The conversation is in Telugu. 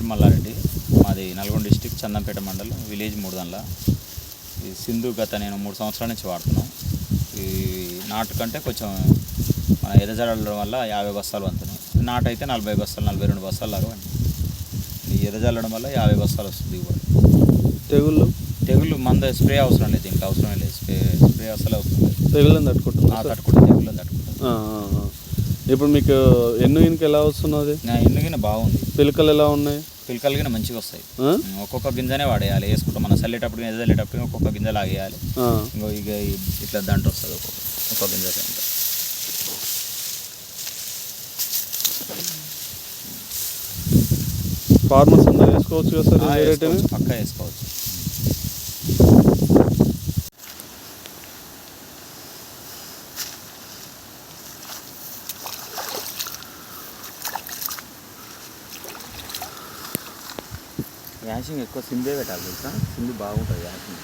పేరు మల్లారెడ్డి, మాది నల్గొండ డిస్టిక్, చందంపేట మండలం, విలేజ్ 3 ఈ సింధు గత నేను 3 సంవత్సరాల నుంచి వాడుతున్నాం. ఈ నాటు కంటే కొంచెం మన ఎర్రజల్లడం వల్ల 50 బస్తాలు వంతున్నాయి. నాటు అయితే 40 బస్తాలు, 42 బస్తాలు లాగా వండి. ఈ ఎర్రజల్లడం వల్ల 50 బస్తాలు వస్తుంది దిగుబడి. తెగుళ్ళు మంద స్ప్రే అవసరం లేదు, దీనికి అవసరం లేదు. స్ప్రే అసలు అవసరం లేదు. తెగుళ్ళని తట్టుకుంటుంది. తెగుళ్ళని తట్టుకుంటుంది. ఇప్పుడు మీకు ఎన్నుగినకి ఎలా వస్తున్నది? ఎన్నుగిన బాగుంది. పిలకలు ఎలా ఉన్నాయి? పిలకలు గిన మంచిగా వస్తాయి. ఒక్కొక్క గింజనే వాడేయాలి, వేసుకుంటాం మనం చల్లేటప్పుడు, చల్లేటప్పుడు ఒక్కొక్క గింజ లాగేయాలి. ఇంకో ఇక ఇట్లా దంట వస్తుంది ఒక్కొక్క గింజ. ఫార్మర్స్ అందరూ వేసుకోవచ్చు కదా సార్? పక్కా వేసుకోవచ్చు. యాసింగ్ ఎక్కువ సింధే పెట్టాలి తెలుసా, సింధు బాగుంటుంది యాసింగ్.